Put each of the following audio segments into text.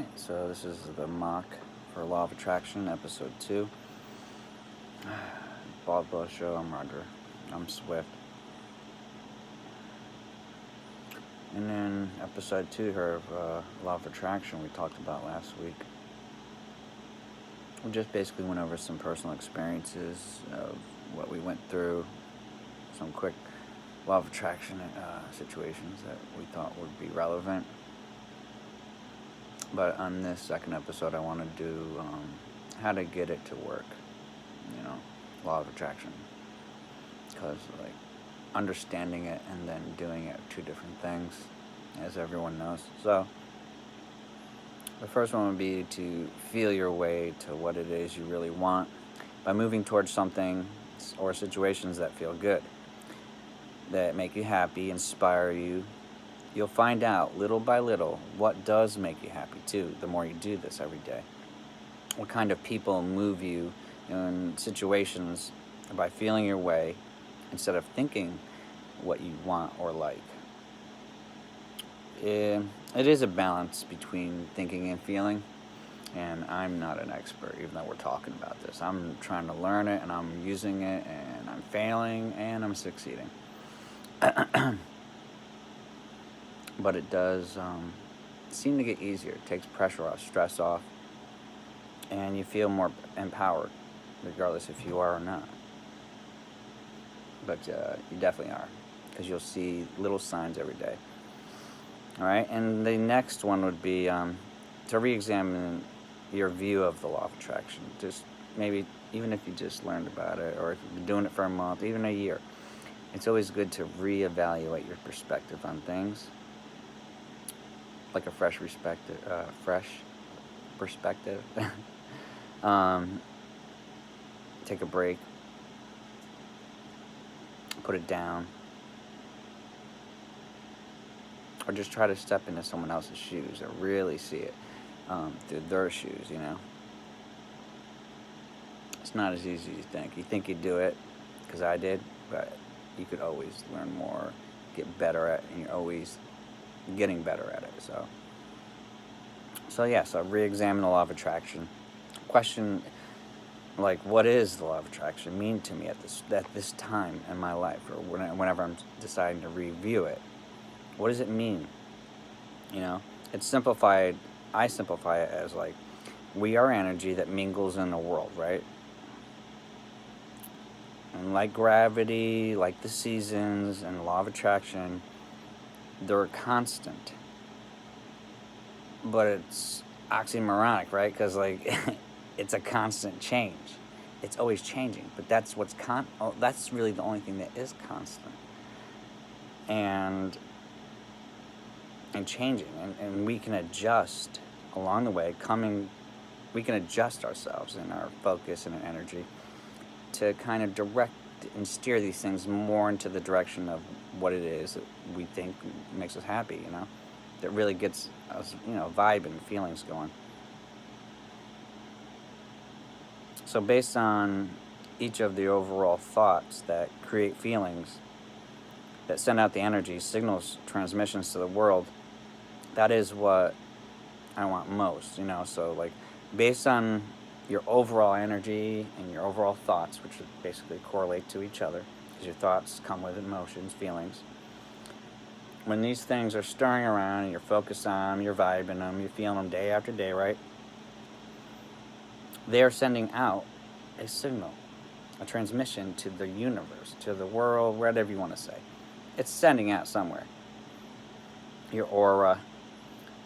Alright, so this is the mock for Law of Attraction, episode 2. BlahShow, I'm Roger. I'm Swift. And then episode 2 here of Law of Attraction we talked about last week. We just basically went over some personal experiences of what we went through, some quick Law of Attraction situations that we thought would be relevant. But on this second episode, I want to do how to get it to work, Law of Attraction. Because, understanding it and then doing it are two different things, as everyone knows. So, the first one would be to feel your way to what it is you really want by moving towards something or situations that feel good, that make you happy, inspire you. You'll find out little by little what does make you happy too, the more you do this every day. What kind of people move you in situations by feeling your way instead of thinking what you want or like. It is a balance between thinking and feeling, and I'm not an expert, even though we're talking about this. I'm trying to learn it, and I'm using it, and I'm failing, and I'm succeeding. But it does seem to get easier. It takes pressure off, stress off, and you feel more empowered, regardless if you are or not. But you definitely are, because you'll see little signs every day. All right, and the next one would be to re-examine your view of the law of attraction. Just maybe, even if you just learned about it, or if you've been doing it for a month, even a year, it's always good to re-evaluate your perspective on things. Like a fresh perspective. Take a break. Put it down. Or just try to step into someone else's shoes and really see it through their shoes, It's not as easy as you think. You think you'd do it, because I did, but you could always learn more, get better at it, and you're always getting better at it. So re-examine the law of attraction. Question, what is the law of attraction mean to me at this time in my life, or whenever I'm deciding to review it? What does it mean? It's simplified. I simplify it as we are energy that mingles in the world, right? And like gravity, like the seasons, and the law of attraction, they're constant. But it's oxymoronic, right? Because it's a constant change. It's always changing. But that's that's really the only thing that is constant. And changing, and we can adjust along the way. We can adjust ourselves and our focus and our energy to kind of direct and steer these things more into the direction of what it is that we think makes us happy, that really gets us, vibe and feelings going. So based on each of the overall thoughts that create feelings, that send out the energy, signals, transmissions to the world, that is what I want most, So based on your overall energy and your overall thoughts, which basically correlate to each other, because your thoughts come with emotions, feelings. When these things are stirring around and you're focused on them, you're vibing them, you're feeling them day after day, right? They are sending out a signal, a transmission to the universe, to the world, whatever you want to say. It's sending out somewhere. Your aura.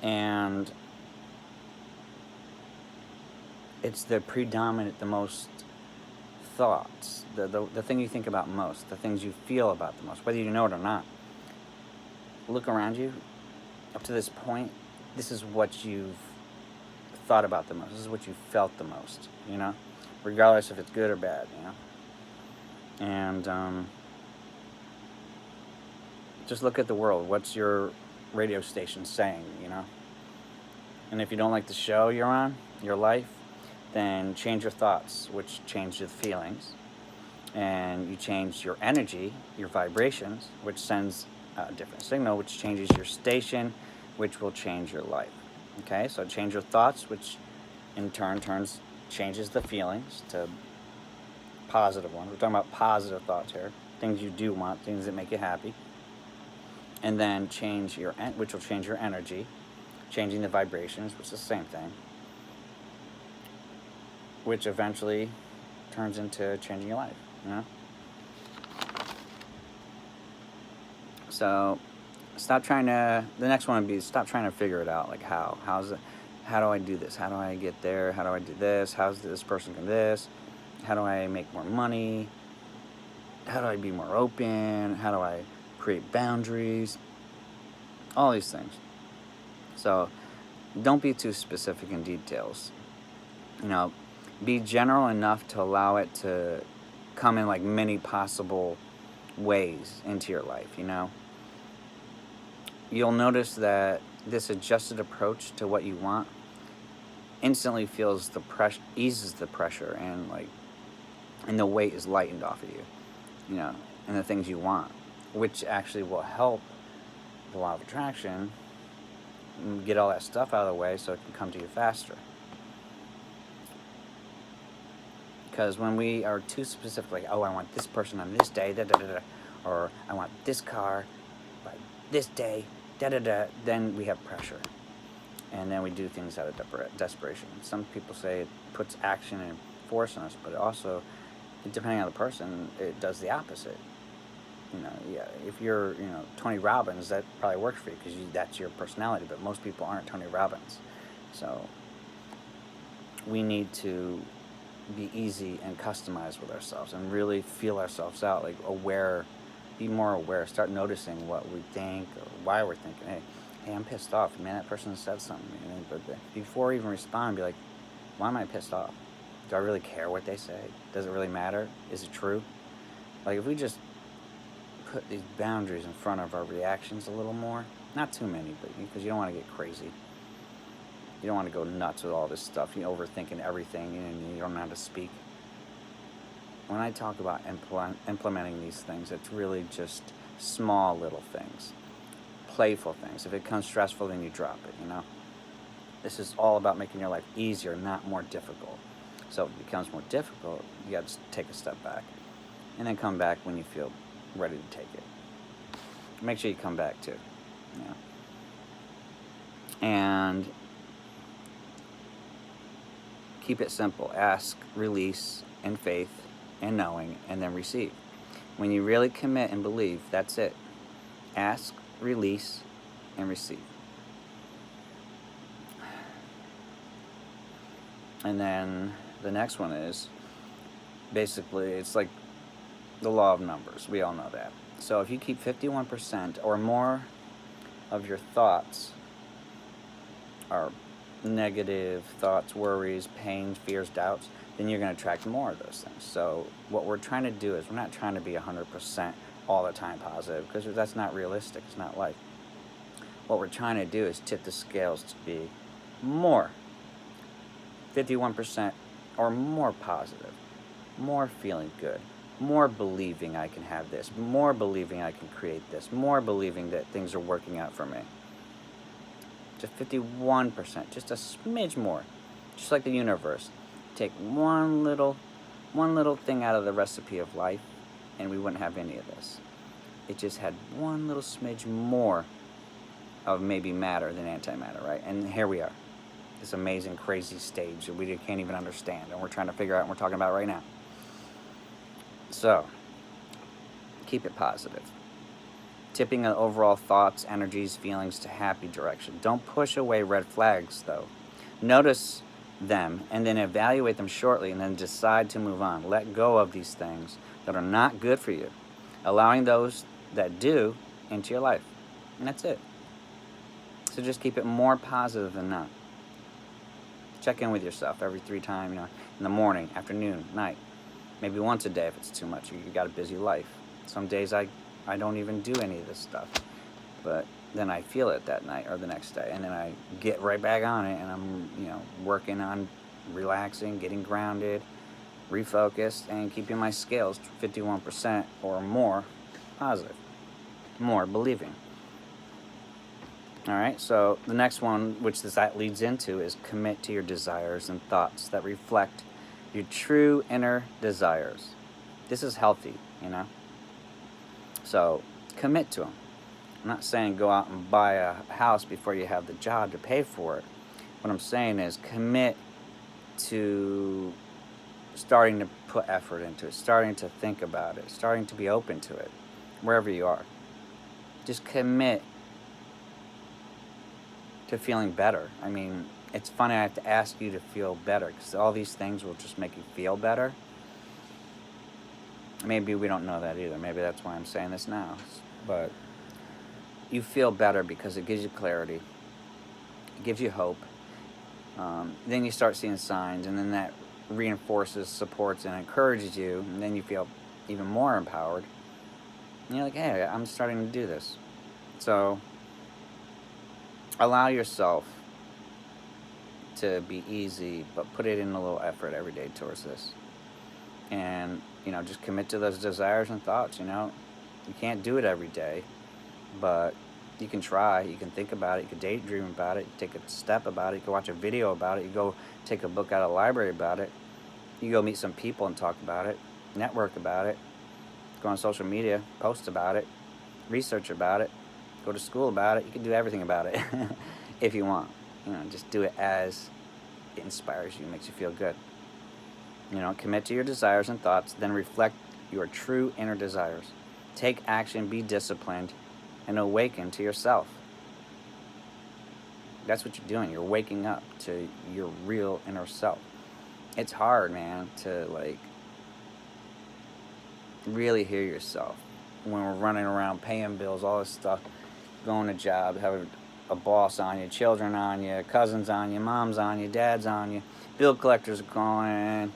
And it's the most thoughts, the thing you think about most, the things you feel about the most, whether you know it or not. Look around you. Up to this point, this is what you've thought about the most. This is what you felt the most, regardless if it's good or bad, And just look at the world. What's your radio station saying, And if you don't like the show you're on, your life, then change your thoughts, which change your feelings. And you change your energy, your vibrations, which sends a different signal, which changes your station, which will change your life. Okay, so change your thoughts, which in turn changes the feelings to positive ones. We're talking about positive thoughts here, things you do want, things that make you happy. And then which will change your energy, changing the vibrations, which is the same thing, which eventually turns into changing your life, you know? So the next one would be stop trying to figure it out, like how do I do this? How do I get there? How do I do this? How's this person can this? How do I make more money? How do I be more open? How do I create boundaries? All these things. So don't be too specific in details. You know, be general enough to allow it to come in like many possible ways into your life, you know? You'll notice that this adjusted approach to what you want instantly eases the pressure, and the weight is lightened off of you, you know, and the things you want, which actually will help the law of attraction get all that stuff out of the way so it can come to you faster. Because when we are too specific, like, oh, I want this person on this day, or I want this car by this day, then we have pressure. And then we do things out of desperation. Some people say it puts action and force on us, but it also, depending on the person, it does the opposite. You know, yeah, if you're, Tony Robbins, that probably works for you because that's your personality, but most people aren't Tony Robbins. So we need to be easy and customized with ourselves and really feel ourselves out, like be more aware, start noticing what we think or why we're thinking. Hey, I'm pissed off. Man, that person said something. But before I even respond, be like, why am I pissed off? Do I really care what they say? Does it really matter? Is it true? Like, if we just put these boundaries in front of our reactions a little more, not too many, but because you don't want to get crazy. You don't want to go nuts with all this stuff. You're overthinking everything, and you don't know how to speak. When I talk about implementing these things, it's really just small little things, playful things. If it becomes stressful, then you drop it, you know? This is all about making your life easier, not more difficult. So if it becomes more difficult, you got to take a step back and then come back when you feel ready to take it. Make sure you come back too, you know? And keep it simple. Ask, release, and faith, and knowing, and then receive. When you really commit and believe, that's it. Ask, release, and receive. And then the next one is, basically, it's like the law of numbers. We all know that. So if you keep 51% or more of your thoughts are negative thoughts, worries, pains, fears, doubts, then you're going to attract more of those things. So what we're trying to do is we're not trying to be 100% all the time positive, because that's not realistic. It's not life. What we're trying to do is tip the scales to be more 51% or more positive, more feeling good, more believing I can have this, more believing I can create this, more believing that things are working out for me. Just 51%, just a smidge more, just like the universe. Take one little thing out of the recipe of life, and we wouldn't have any of this. It just had one little smidge more of maybe matter than antimatter, right? And here we are, this amazing, crazy stage that we can't even understand, and we're trying to figure out, and we're talking about right now. So, keep it positive. Tipping the overall thoughts, energies, feelings to happy direction. Don't push away red flags, though. Notice them and then evaluate them shortly and then decide to move on. Let go of these things that are not good for you, allowing those that do into your life. And that's it. So just keep it more positive than not. Check in with yourself every 3 times, in the morning, afternoon, night. Maybe once a day if it's too much. You got a busy life. Some days I don't even do any of this stuff. But then I feel it that night or the next day, and then I get right back on it, and I'm, working on relaxing, getting grounded, refocused, and keeping my scales 51% or more positive, more believing. All right, so the next one, which that leads into, is commit to your desires and thoughts that reflect your true inner desires. This is healthy, you know? So commit to them. I'm not saying go out and buy a house before you have the job to pay for it. What I'm saying is commit to starting to put effort into it, starting to think about it, starting to be open to it, wherever you are. Just commit to feeling better. I mean, it's funny I have to ask you to feel better because all these things will just make you feel better. Maybe we don't know that either. Maybe that's why I'm saying this now. But you feel better because it gives you clarity. It gives you hope. Then you start seeing signs, and then that reinforces, supports, and encourages you. And then you feel even more empowered. And you're like, hey, I'm starting to do this. So allow yourself to be easy, but put it in a little effort every day towards this. And, just commit to those desires and thoughts, You can't do it every day, but you can try. You can think about it. You can daydream about it. You take a step about it. You can watch a video about it. You go take a book out of the library about it. You go meet some people and talk about it. Network about it. Go on social media. Post about it. Research about it. Go to school about it. You can do everything about it if you want. Just do it as it inspires you, makes you feel good. Commit to your desires and thoughts, then reflect your true inner desires. Take action, be disciplined, and awaken to yourself. That's what you're doing. You're waking up to your real inner self. It's hard, man, to really hear yourself when we're running around paying bills, all this stuff, going to job, having a boss on you, children on you, cousins on you, moms on you, dads on you, bill collectors are going.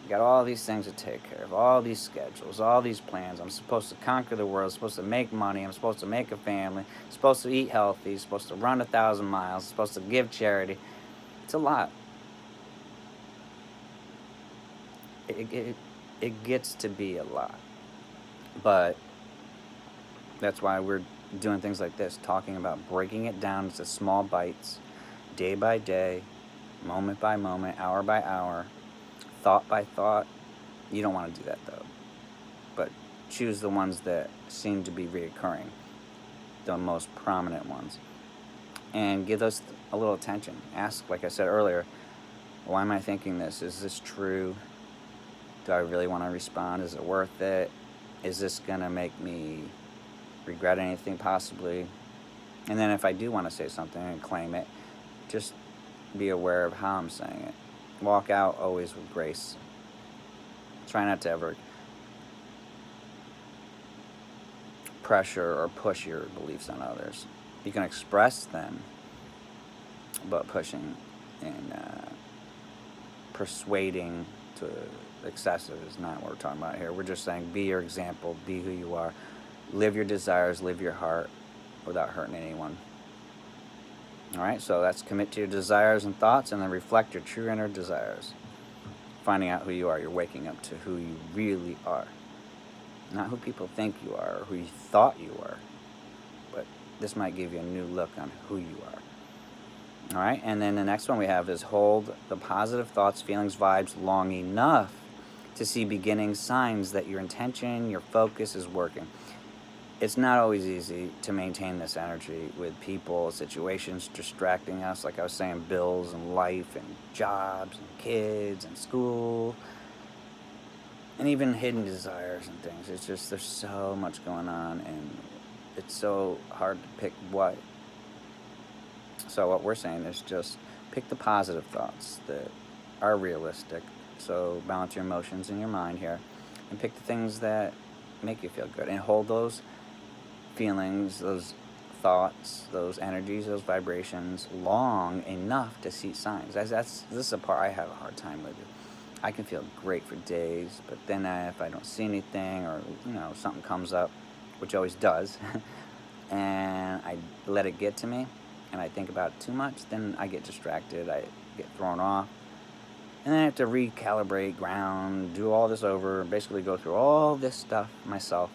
You got all these things to take care of, all these schedules, all these plans. I'm supposed to conquer the world, I'm supposed to make money, I'm supposed to make a family, I'm supposed to eat healthy, I'm supposed to run 1,000 miles, I'm supposed to give charity. It's a lot. It gets to be a lot. But that's why we're doing things like this, talking about breaking it down into small bites, day by day, moment by moment, hour by hour, thought by thought. You don't want to do that though. But choose the ones that seem to be reoccurring, the most prominent ones. And give those a little attention. Ask, like I said earlier, why am I thinking this? Is this true? Do I really want to respond? Is it worth it? Is this going to make me regret anything possibly? And then if I do want to say something and claim it, just be aware of how I'm saying it. Walk out always with grace. Try not to ever pressure or push your beliefs on others. You can express them, but pushing and persuading to excessive is not what we're talking about here. We're just saying be your example, be who you are, live your desires, live your heart without hurting anyone. All right, so that's commit to your desires and thoughts, and then reflect your true inner desires. Finding out who you are. You're waking up to who you really are. Not who people think you are or who you thought you were. But this might give you a new look on who you are. All right, and then the next one we have is hold the positive thoughts, feelings, vibes long enough to see beginning signs that your intention, your focus is working. It's not always easy to maintain this energy with people, situations distracting us, like I was saying, bills and life and jobs and kids and school and even hidden desires and things. It's just there's so much going on and it's so hard to pick what. So what we're saying is just pick the positive thoughts that are realistic. So balance your emotions in your mind here and pick the things that make you feel good and hold those feelings, those thoughts, those energies, those vibrations long enough to see signs. This is a part I have a hard time with. I can feel great for days, but then if I don't see anything or something comes up, which always does, and I let it get to me and I think about it too much, then I get distracted, I get thrown off, and then I have to recalibrate, ground, do all this over, basically go through all this stuff myself.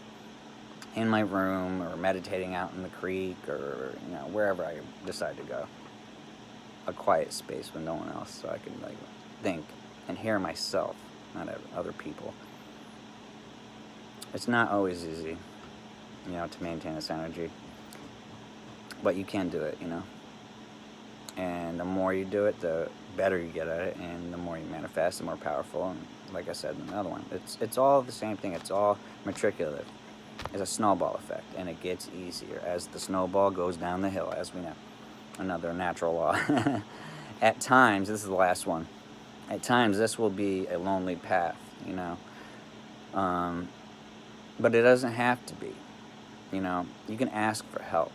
in my room or meditating out in the creek or, you know, wherever I decide to go. A quiet space with no one else so I can like think and hear myself, not other people. It's not always easy, you know, to maintain this energy, but you can do it, you know. And the more you do it, the better you get at it, and the more you manifest, the more powerful. And like I said in another one, it's all the same thing. It's all matriculative. It's a snowball effect, and it gets easier as the snowball goes down the hill, as we know. Another natural law. At times, this is the last one. At times, this will be a lonely path, you know. But it doesn't have to be. You know, you can ask for help.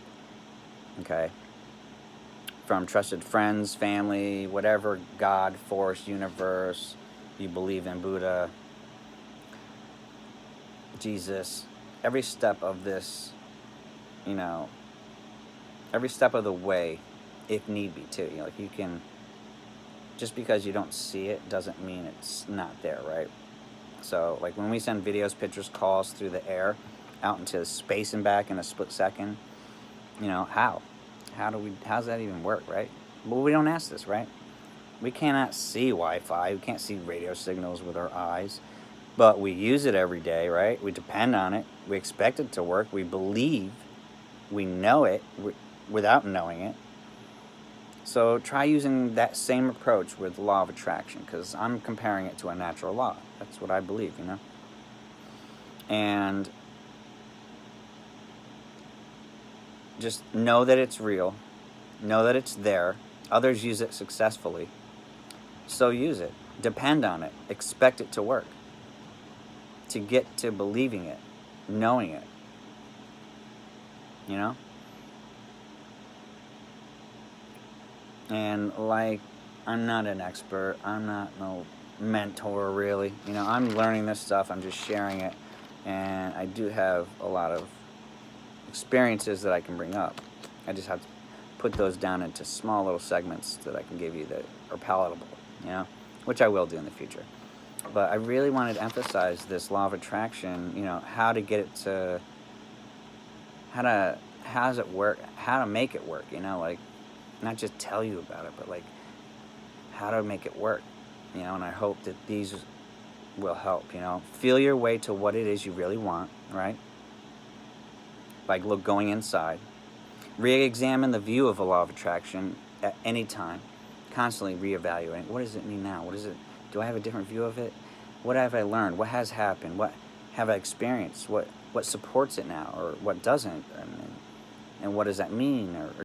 Okay. From trusted friends, family, whatever God, force, universe you believe in, Buddha, Jesus. Every step of this, you know, every step of the way, if need be too. You know, like you can, just because you don't see it doesn't mean it's not there, right? So like when we send videos, pictures, calls through the air out into space and back in a split second, you know, how's that even work, right? Well, we don't ask this, right? We cannot see Wi-Fi, we can't see radio signals with our eyes, but we use it every day, right? We depend on it, we expect it to work, we believe, we know it without knowing it. So try using that same approach with the law of attraction, because I'm comparing it to a natural law. That's what I believe, you know? And just know that it's real. Know that it's there. Others use it successfully. So use it. Depend on it. Expect it to work. To get to believing it. Knowing it. You know? And like, I'm not an expert. I'm not no mentor, really. You know, I'm learning this stuff. I'm just sharing it. And I do have a lot of experiences that I can bring up. I just have to put those down into small little segments that I can give you that are palatable, you know, which I will do in the future. But I really wanted to emphasize this law of attraction, you know, how to get it to, how does it work, how to make it work, you know, like, not just tell you about it, but like, how to make it work, you know, and I hope that these will help, you know. Feel your way to what it is you really want, right? By going inside. Re-examine the view of a law of attraction at any time. Constantly reevaluating. What does it mean now? What is it? Do I have a different view of it? What have I learned? What has happened? What have I experienced? What supports it now, or what doesn't? And what does that mean? Or